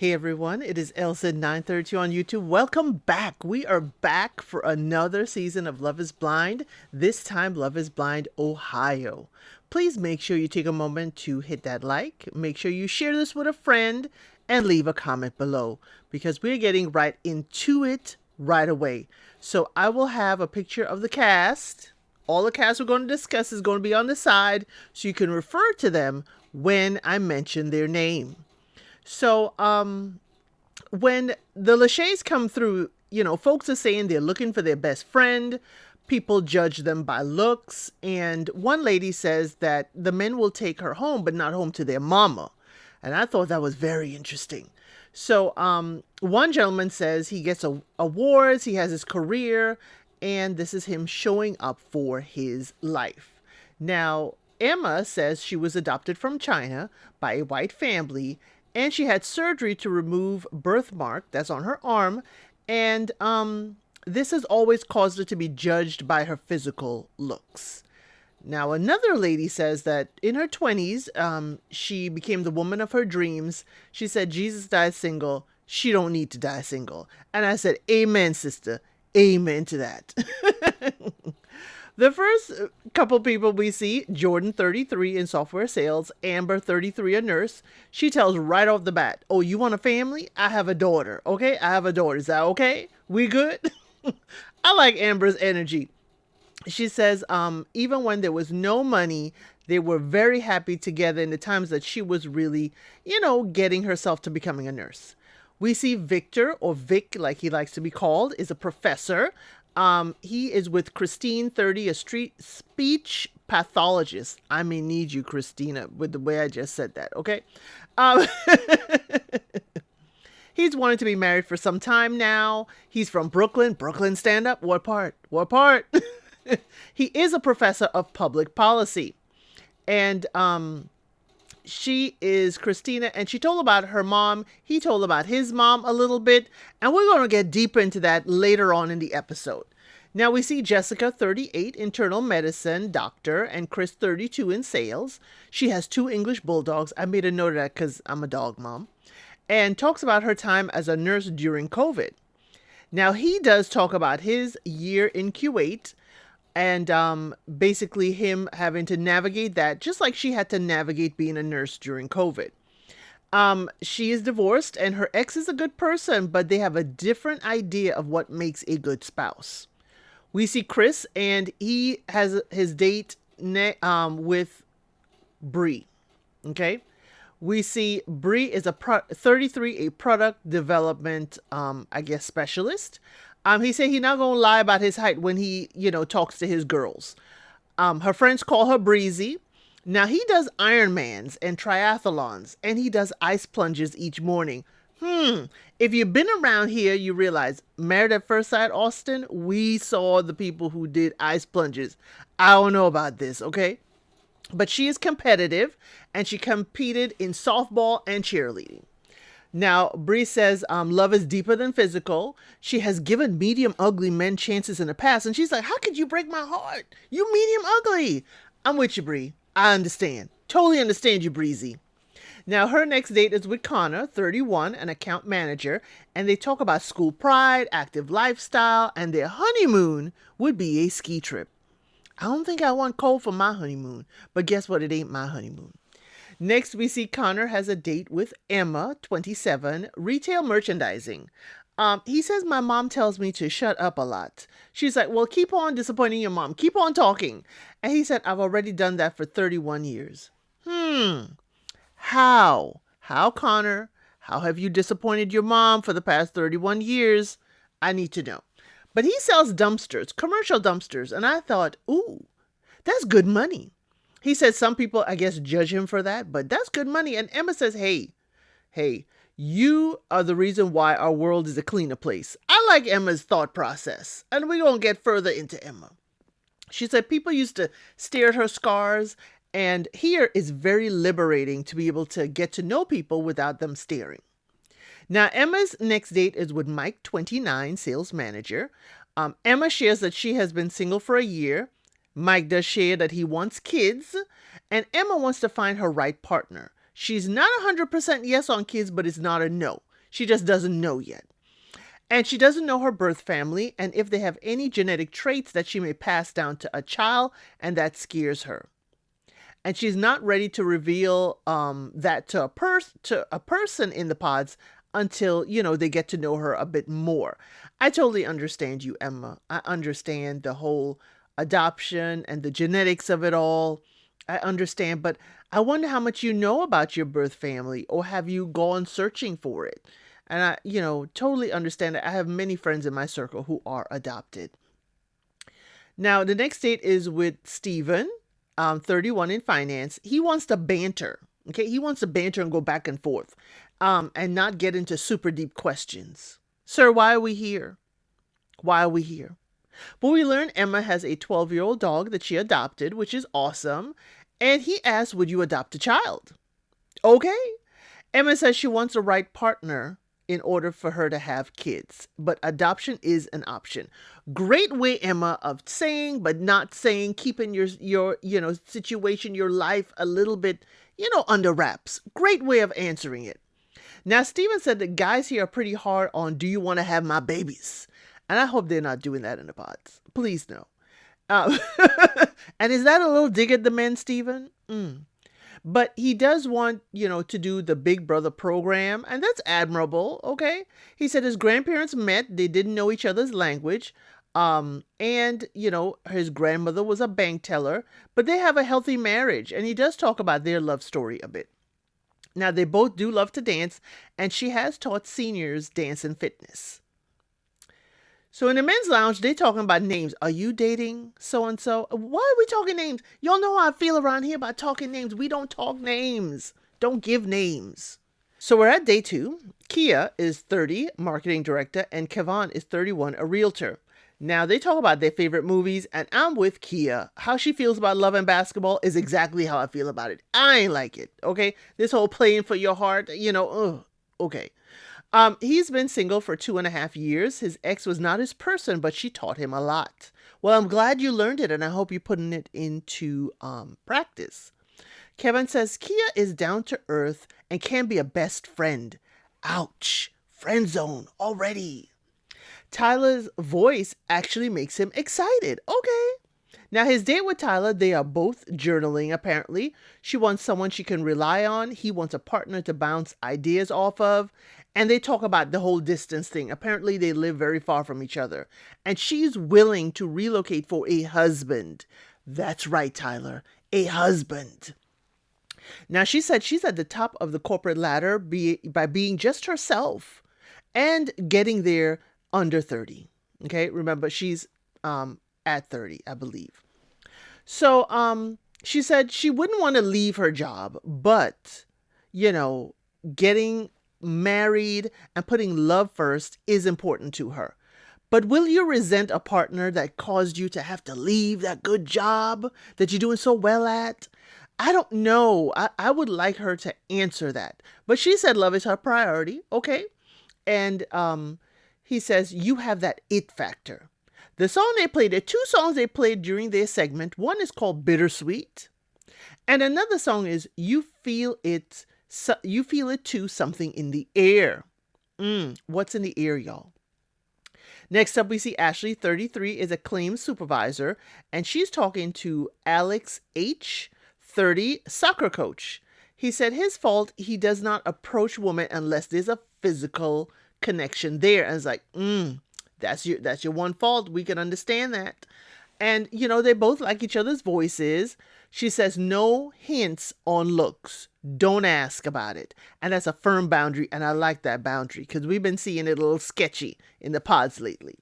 Hey everyone, it is Elsa932 on YouTube. Welcome back. We are back for another season of Love is Blind. This time, Love is Blind Ohio. Please make sure you take a moment to hit that like. Make sure you share this with a friend and leave a comment below because we're getting right into it right away. So I will have a picture of the cast. All the cast we're going to discuss is going to be on the side so you can refer to them when I mention their name. So, when the Lachey's come through, folks are saying they're looking for their best friend. People judge them by looks. And one lady says that the men will take her home, but not home to their mama. And I thought that was very interesting. So, one gentleman says he gets awards, he has his career, and this is him showing up for his life. Now, Emma says she was adopted from China by a white family and she had surgery to remove birthmark that's on her arm, and this has always caused her to be judged by her physical looks. Now, another lady says that in her 20s, she became the woman of her dreams. She said Jesus died single. She don't need to die single. And I said, amen, sister. Amen to that. The first couple people we see, Jordan, 33, in software sales, Amber, 33, a nurse. She tells right off the bat, oh, you want a family? I have a daughter, okay? I have a daughter. Is that okay? We good? I like Amber's energy. She says, even when there was no money, they were very happy together in the times that she was really, getting herself to becoming a nurse. We see Victor, or Vic, like he likes to be called, is a professor. He is with Christine, 30, a speech pathologist. I may need you, Christina, with the way I just said that, okay? Um, he's wanted to be married for some time now. He's from Brooklyn. Brooklyn, stand up. What part? What part? He is a professor of public policy. And she is Christina, and she told about her mom. He told about his mom a little bit, and we're going to get deeper into that later on in the episode. Now we see Jessica, 38, internal medicine doctor, and Chris, 32, in sales. She has 2 English bulldogs. I made a note of that because I'm a dog mom. And talks about her time as a nurse during COVID. Now he does talk about his year in Kuwait, and basically him having to navigate that just like she had to navigate being a nurse during COVID. She is divorced and her ex is a good person, but they have a different idea of what makes a good spouse. We see Chris and he has his date with Bree. Okay. We see Bree is a 33, a product development, specialist. He said he's not gonna lie about his height when he, talks to his girls. Her friends call her Breezy. Now he does Ironmans and triathlons, and he does ice plunges each morning. If you've been around here, you realize Married at First Sight, Austin, we saw the people who did ice plunges. I don't know about this, okay? But she is competitive, and she competed in softball and cheerleading. Now, Bree says love is deeper than physical. She has given medium ugly men chances in the past. And she's like, how could you break my heart? You medium ugly. I'm with you, Bree. I understand. Totally understand you, Breezy. Now, her next date is with Connor, 31, an account manager. And they talk about school pride, active lifestyle, and their honeymoon would be a ski trip. I don't think I want cold for my honeymoon. But guess what? It ain't my honeymoon. Next, we see Connor has a date with Emma, 27, retail merchandising. He says, my mom tells me to shut up a lot. She's like, well, keep on disappointing your mom. Keep on talking. And he said, I've already done that for 31 years. How? How, Connor? How have you disappointed your mom for the past 31 years? I need to know. But he sells dumpsters, commercial dumpsters. And I thought, ooh, that's good money. He says some people, I guess, judge him for that, but that's good money. And Emma says, hey, you are the reason why our world is a cleaner place. I like Emma's thought process. And we're going to get further into Emma. She said people used to stare at her scars. And here is very liberating to be able to get to know people without them staring. Now, Emma's next date is with Mike, 29, sales manager. Emma shares that she has been single for a year. Mike does share that he wants kids, and Emma wants to find her right partner. She's not 100% yes on kids, but it's not a no. She just doesn't know yet. And she doesn't know her birth family and if they have any genetic traits that she may pass down to a child, and that scares her. And she's not ready to reveal that to a person in the pods until they get to know her a bit more. I totally understand you, Emma. I understand the whole adoption and the genetics of it all. I understand, but I wonder how much you know about your birth family, or have you gone searching for it? And I, totally understand that. I have many friends in my circle who are adopted. Now, the next date is with Stephen, 31 in finance. He wants to banter. Okay. He wants to banter and go back and forth, and not get into super deep questions. Sir, why are we here? Why are we here? But we learn Emma has a 12-year-old dog that she adopted, which is awesome. And he asks, would you adopt a child? Okay. Emma says she wants a right partner in order for her to have kids, but adoption is an option. Great way, Emma, of saying but not saying, keeping your situation, your life a little bit, under wraps. Great way of answering it. Now, Steven said that guys here are pretty hard on, do you want to have my babies? And I hope they're not doing that in the pods. Please no. And is that a little dig at the men, Steven? But he does want, to do the Big Brother program, and that's admirable, okay? He said his grandparents met, they didn't know each other's language, and, his grandmother was a bank teller, but they have a healthy marriage, and he does talk about their love story a bit. Now, they both do love to dance, and she has taught seniors dance and fitness. So in the men's lounge, they talking about names. Are you dating so-and-so? Why are we talking names? Y'all know how I feel around here about talking names. We don't talk names. Don't give names. So we're at day 2. Kia is 30, marketing director, and Kevon is 31, a realtor. Now they talk about their favorite movies, and I'm with Kia. How she feels about love and basketball is exactly how I feel about it. I ain't like it, okay? This whole playing for your heart, okay. He's been single for 2.5 years. His ex was not his person, but she taught him a lot. Well, I'm glad you learned it, and I hope you're putting it into practice. Kevin says Kia is down to earth and can be a best friend. Ouch. Friend zone already. Tyler's voice actually makes him excited. Okay. Now, his date with Tyler, they are both journaling, apparently. She wants someone she can rely on. He wants a partner to bounce ideas off of. And they talk about the whole distance thing. Apparently, they live very far from each other. And she's willing to relocate for a husband. That's right, Tyler. A husband. Now, she said she's at the top of the corporate ladder by being just herself and getting there under 30. Okay, remember, she's at 30, I believe. So she said she wouldn't want to leave her job, but, getting married and putting love first is important to her. But will you resent a partner that caused you to have to leave that good job that you're doing so well at? I don't know. I would like her to answer that. But she said love is her priority. Okay. And he says, you have that it factor. The song they played, there are 2 songs they played during their segment. One is called Bittersweet. And another song is You Feel It Too, Something in the Air. What's in the air, y'all? Next up, we see Ashley, 33, is a claims supervisor, and she's talking to Alex H., 30, soccer coach. He said his fault, he does not approach women unless there's a physical connection there. And it's like, that's your one fault. We can understand that. And, they both like each other's voices. She says no hints on looks. Don't ask about it. And that's a firm boundary. And I like that boundary because we've been seeing it a little sketchy in the pods lately.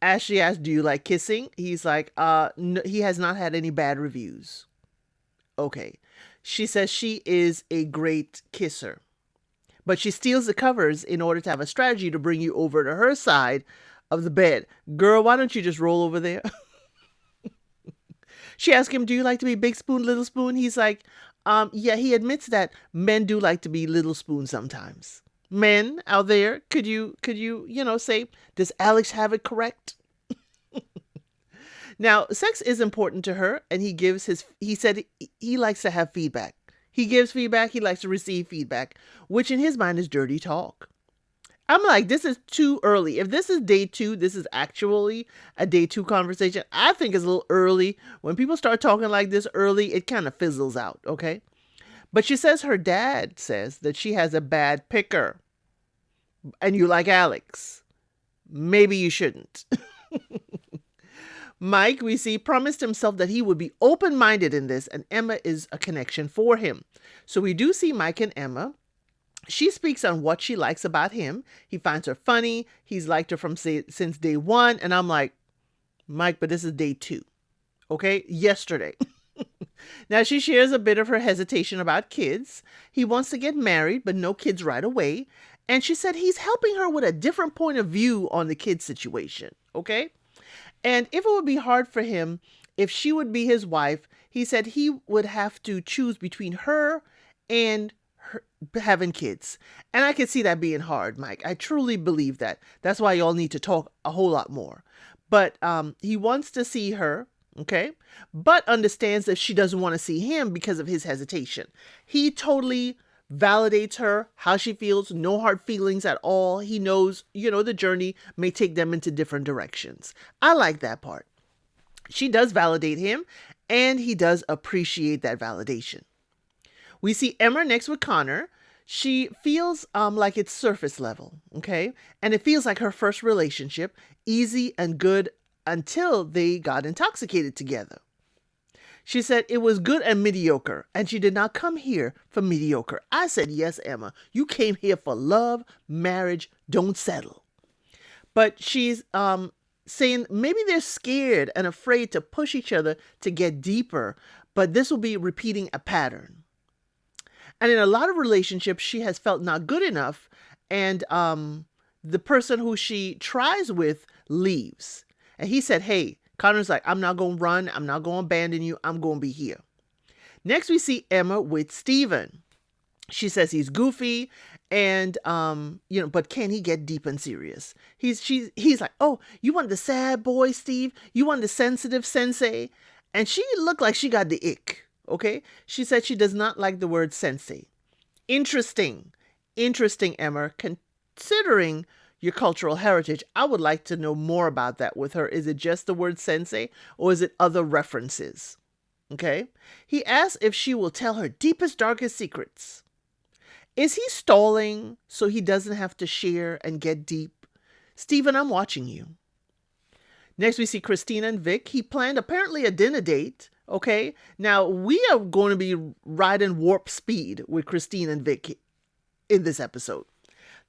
Ashley asks, do you like kissing? He's like, no, he has not had any bad reviews. Okay. She says she is a great kisser, but she steals the covers in order to have a strategy to bring you over to her side of the bed. Girl, why don't you just roll over there? She asked him, do you like to be big spoon, little spoon? He's like, yeah, he admits that men do like to be little spoon sometimes. Men out there, could you, say, does Alex have it correct? Now, sex is important to her, and he said he likes to have feedback. He gives feedback, he likes to receive feedback, which in his mind is dirty talk. I'm like, this is too early. If this is day two, this is actually a day two conversation. I think it's a little early. When people start talking like this early, it kind of fizzles out, okay? But she says her dad says that she has a bad picker and you like Alex. Maybe you shouldn't. Mike, we see, promised himself that he would be open minded in this, and Emma is a connection for him. So we do see Mike and Emma. She speaks on what she likes about him. He finds her funny. He's liked her since day one. And I'm like, Mike, but this is day two. Okay, yesterday. Now she shares a bit of her hesitation about kids. He wants to get married, but no kids right away. And she said he's helping her with a different point of view on the kid situation. Okay. And if it would be hard for him, if she would be his wife, he said he would have to choose between her and having kids. And I could see that being hard, Mike. I truly believe that. That's why y'all need to talk a whole lot more. But he wants to see her, okay? But understands that she doesn't want to see him because of his hesitation. He totally validates her, how she feels, no hard feelings at all. He knows, the journey may take them into different directions. I like that part. She does validate him, and he does appreciate that validation. We see Emma next with Connor. She feels like it's surface level, okay? And it feels like her first relationship, easy and good until they got intoxicated together. She said it was good and mediocre, and she did not come here for mediocre. I said, yes, Emma, you came here for love, marriage, don't settle. But she's saying maybe they're scared and afraid to push each other to get deeper, but this will be repeating a pattern. And in a lot of relationships, she has felt not good enough, and the person who she tries with leaves. And he said, hey, Connor's like, I'm not going to run. I'm not going to abandon you. I'm going to be here. Next, we see Emma with Steven. She says he's goofy and, but can he get deep and serious? He's like, oh, you want the sad boy, Steve? You want the sensitive sensei? And she looked like she got the ick. Okay. She said she does not like the word sensei. Interesting, Emma, considering your cultural heritage. I would like to know more about that with her. Is it just the word sensei or is it other references? Okay. He asks if she will tell her deepest, darkest secrets. Is he stalling so he doesn't have to share and get deep? Stephen, I'm watching you. Next, we see Christina and Vic. He planned apparently a dinner date. Okay. Now we are going to be riding warp speed with Christine and Vic in this episode.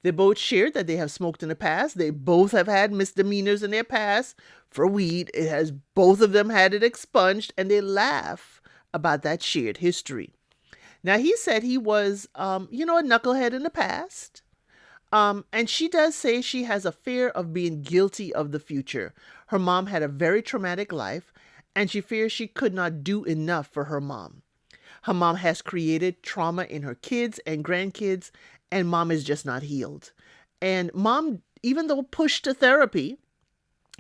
They both shared that they have smoked in the past. They both have had misdemeanors in their past for weed. It has both of them had it expunged, and they laugh about that shared history. Now, he said he was, a knucklehead in the past. And she does say she has a fear of being guilty of the future. Her mom had a very traumatic life, and she fears she could not do enough for her mom. Her mom has created trauma in her kids and grandkids, and mom is just not healed. And mom, even though pushed to therapy,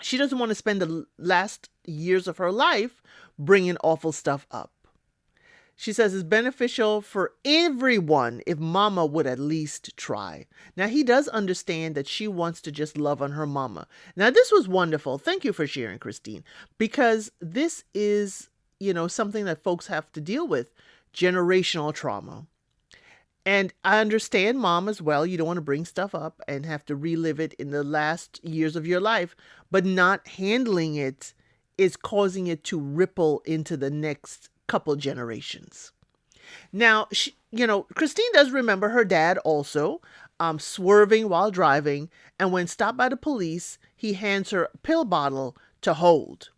she doesn't want to spend the last years of her life bringing awful stuff up. She says it's beneficial for everyone if mama would at least try. Now, he does understand that she wants to just love on her mama. Now, this was wonderful. Thank you for sharing, Christine, because this is, something that folks have to deal with, generational trauma. And I understand, mom, as well. You don't want to bring stuff up and have to relive it in the last years of your life, but not handling it is causing it to ripple into the next couple generations. Now, Christine does remember her dad also swerving while driving. And when stopped by the police, he hands her a pill bottle to hold.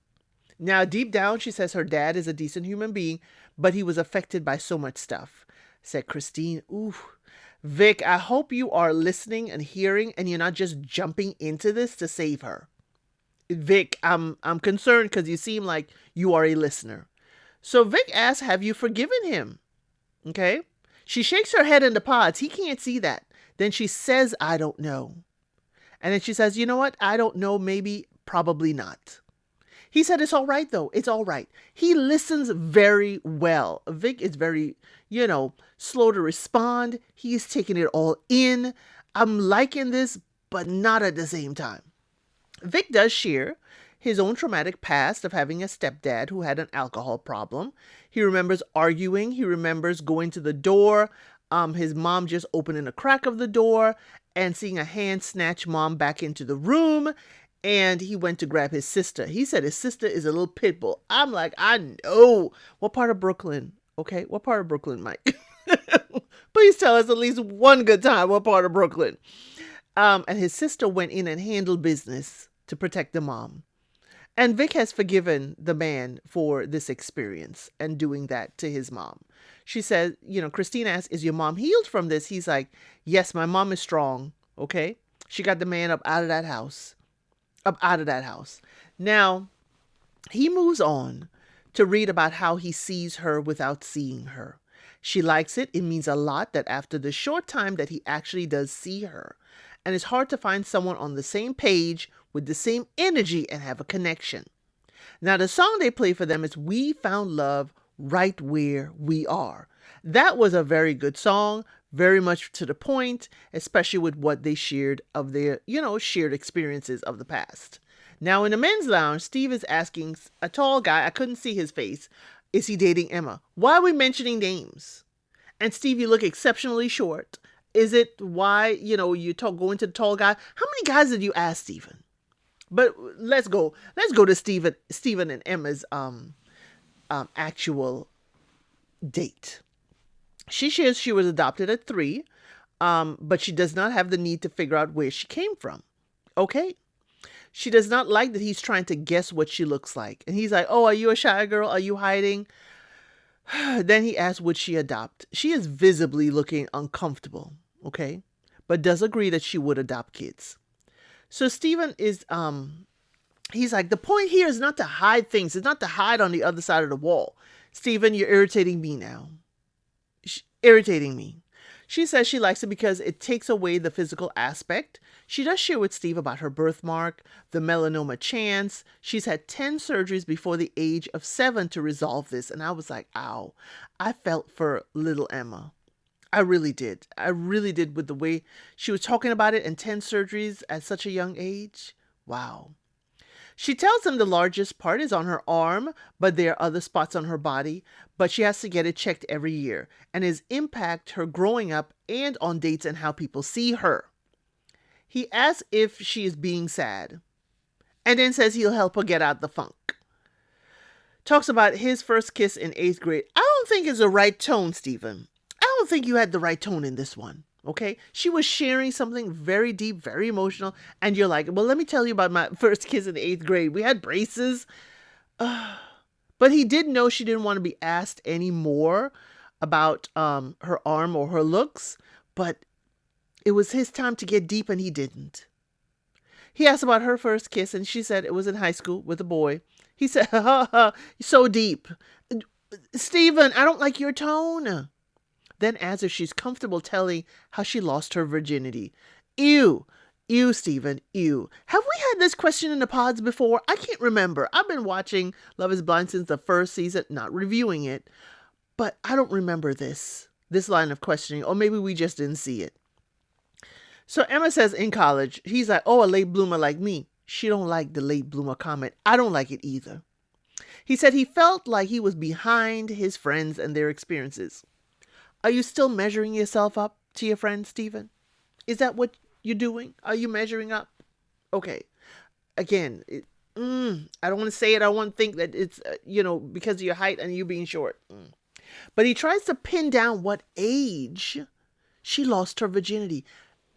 Now, deep down, she says her dad is a decent human being, but he was affected by so much stuff. Said Christine, ooh, Vic, I hope you are listening and hearing and you're not just jumping into this to save her. Vic, I'm concerned because you seem like you are a listener. So Vic asks, have you forgiven him? Okay. She shakes her head in the pods. He can't see that. Then she says, I don't know. And then she says, you know what? I don't know. Maybe, probably not. He said, it's all right, though. It's all right. He listens very well. Vic is very, slow to respond. He's taking it all in. I'm liking this but not at the same time. Vic does share his own traumatic past of having a stepdad who had an alcohol problem. He remembers arguing. He remembers going to the door, his mom just opening a crack of the door and seeing a hand snatch mom back into the room. And he went to grab his sister. He said his sister is a little pit bull. I'm like, I know. What part of Brooklyn? Okay, what part of Brooklyn, Mike? Please tell us at least one good time. What part of Brooklyn? And his sister went in and handled business to protect the mom. And Vic has forgiven the man for this experience and doing that to his mom. She says, Christine asks, is your mom healed from this? He's like, yes, my mom is strong. Okay. She got the man up out of that house. Up out of that house. Now, he moves on to read about how he sees her without seeing her. She likes it. It means a lot that after the short time that he actually does see her, and it's hard to find someone on the same page with the same energy and have a connection. Now, the song they play for them is We Found Love Right Where We Are. That was a very good song, very much to the point, especially with what they shared of their, shared experiences of the past. Now, in the men's lounge, Steve is asking a tall guy, I couldn't see his face, is he dating Emma? Why are we mentioning names? And Steve, you look exceptionally short. Is it why, you going to the tall guy? How many guys did you ask, Stephen? But let's go to Stephen and Emma's actual date. She shares she was adopted at 3, but she does not have the need to figure out where she came from. Okay. She does not like that he's trying to guess what she looks like. And he's like, oh, are you a shy girl? Are you hiding? Then he asks, would she adopt? She is visibly looking uncomfortable. Okay. But does agree that she would adopt kids. So Stephen is, he's like, the point here is not to hide things. It's not to hide on the other side of the wall. Stephen, you're irritating me now. Irritating me. She says she likes it because it takes away the physical aspect. She does share with Steve about her birthmark, the melanoma chance. She's had 10 surgeries before the age of 7 to resolve this. And I was like, ow, I felt for little Emma. I really did. I really did with the way she was talking about it and 10 surgeries at such a young age. Wow. She tells him the largest part is on her arm, but there are other spots on her body, but she has to get it checked every year, and his impact her growing up and on dates and how people see her. He asks if she is being sad, and then says he'll help her get out the funk. Talks about his first kiss in 8th grade. I don't think it's the right tone, Stephen. I don't think you had the right tone in this one. Okay. She was sharing something very deep, very emotional. And you're like, well, let me tell you about my first kiss in the 8th grade. We had braces. But he did know she didn't want to be asked anymore about her arm or her looks. But it was his time to get deep and he didn't. He asked about her first kiss and she said it was in high school with a boy. He said, so deep. Stephen, I don't like your tone. Then as if she's comfortable telling how she lost her virginity. Ew, Stephen, ew. Have we had this question in the pods before? I can't remember. I've been watching Love is Blind since the first season, not reviewing it, but I don't remember this line of questioning, or maybe we just didn't see it. So Emma says in college, he's like, oh, a late bloomer like me. She don't like the late bloomer comment. I don't like it either. He said he felt like he was behind his friends and their experiences. Are you still measuring yourself up to your friends, Stephen? Is that what you're doing? Are you measuring up? Okay. Again, I don't want to say it. I want to think that it's, because of your height and you being short. But he tries to pin down what age she lost her virginity.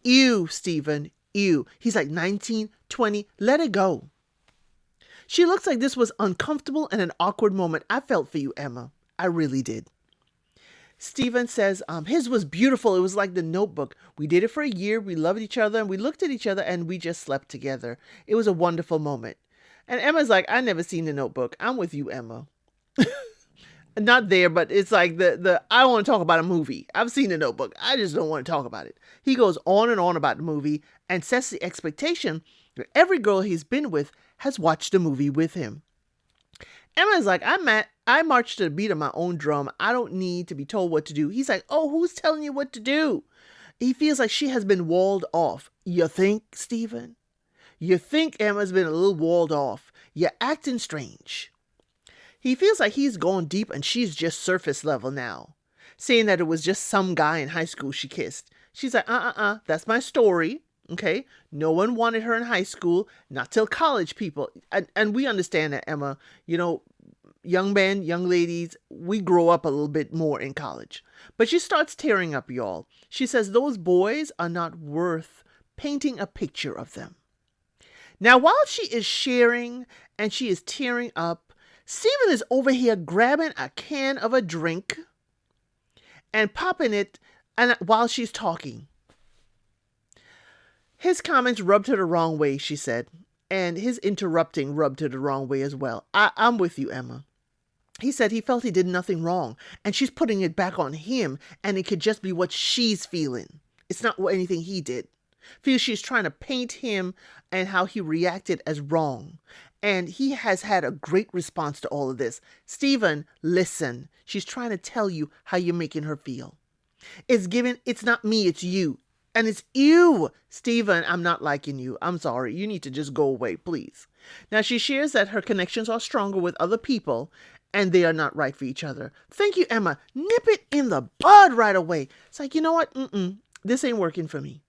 Ew, Stephen, ew. He's like 19, 20. Let it go. She looks like this was uncomfortable and an awkward moment. I felt for you, Emma. I really did. Stephen says, his was beautiful. It was like The Notebook. We did it for a year. We loved each other and we looked at each other and we just slept together. It was a wonderful moment. And Emma's like, I never seen The Notebook. I'm with you, Emma. Not there, but it's like I want to talk about a movie. I've seen The Notebook. I just don't want to talk about it. He goes on and on about the movie and sets the expectation that every girl he's been with has watched the movie with him. Emma's like, I march to the beat of my own drum. I don't need to be told what to do. He's like, oh, who's telling you what to do? He feels like she has been walled off. You think, Stephen? You think Emma's been a little walled off. You're acting strange. He feels like he's gone deep and she's just surface level now. Saying that it was just some guy in high school she kissed. She's like, that's my story. Okay? No one wanted her in high school, not till college people. And we understand that, Emma. You know, young men, young ladies, we grow up a little bit more in college. But she starts tearing up, y'all. She says those boys are not worth painting a picture of them. Now, while she is sharing and she is tearing up, Stephen is over here grabbing a can of a drink and popping it while she's talking. His comments rubbed her the wrong way, she said, and his interrupting rubbed her the wrong way as well. I'm with you, Emma. He said he felt he did nothing wrong, and she's putting it back on him, and it could just be what she's feeling. It's not anything he did. Feels she's trying to paint him and how he reacted as wrong. And he has had a great response to all of this. Stephen, listen. She's trying to tell you how you're making her feel. It's not me, it's you. And it's you. Stephen, I'm not liking you. I'm sorry. You need to just go away, please. Now, she shares that her connections are stronger with other people and they are not right for each other. Thank you, Emma. Nip it in the bud right away. It's like, you know what? This ain't working for me.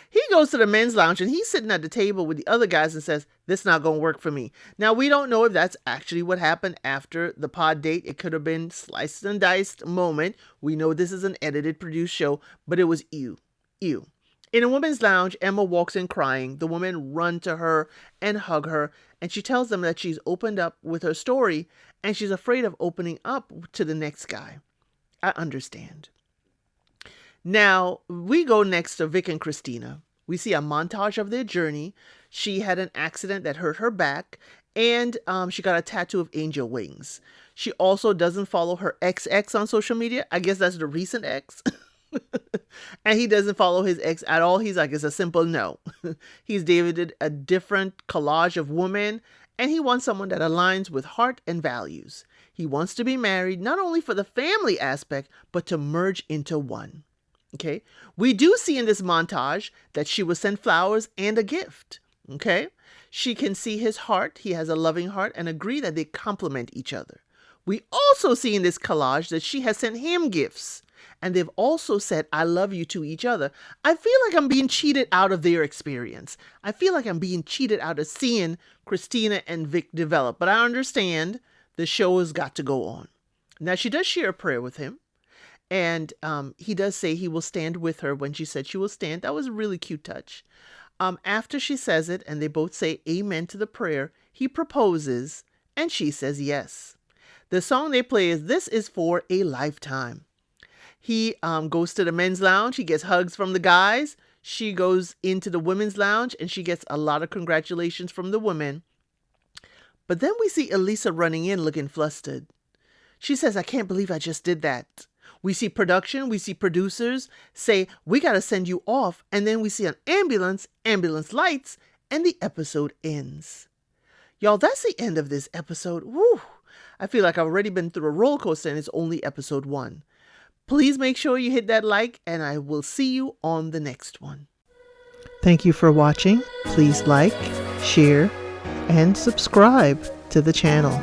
He goes to the men's lounge and he's sitting at the table with the other guys and says, this not going to work for me. Now, we don't know if that's actually what happened after the pod date. It could have been sliced and diced moment. We know this is an edited, produced show, but it was ew. In a women's lounge, Emma walks in crying. The women run to her and hug her, and she tells them that she's opened up with her story and she's afraid of opening up to the next guy. I understand. Now, we go next to Vic and Christina. We see a montage of their journey. She had an accident that hurt her back, and she got a tattoo of angel wings. She also doesn't follow her ex on social media. I guess that's the recent ex. And he doesn't follow his ex at all. He's like, it's a simple no. He's Davided a different collage of women, and he wants someone that aligns with heart and values. He wants to be married, not only for the family aspect, but to merge into one. Okay, we do see in this montage that she was sent flowers and a gift. Okay, she can see his heart. He has a loving heart and agree that they complement each other. We also see in this collage that she has sent him gifts and they've also said, I love you to each other. I feel like I'm being cheated out of their experience. I feel like I'm being cheated out of seeing Christina and Vic develop, but I understand the show has got to go on. Now, she does share a prayer with him. And he does say he will stand with her when she said she will stand. That was a really cute touch. After she says it and they both say amen to the prayer, he proposes and she says yes. The song they play is This Is For a Lifetime. He goes to the men's lounge. He gets hugs from the guys. She goes into the women's lounge and she gets a lot of congratulations from the women. But then we see Elisa running in looking flustered. She says, I can't believe I just did that. We see production, we see producers say, we got to send you off. And then we see an ambulance lights, and the episode ends. Y'all, that's the end of this episode. Woo! I feel like I've already been through a roller coaster and it's only episode 1. Please make sure you hit that like, and I will see you on the next one. Thank you for watching. Please like, share, and subscribe to the channel.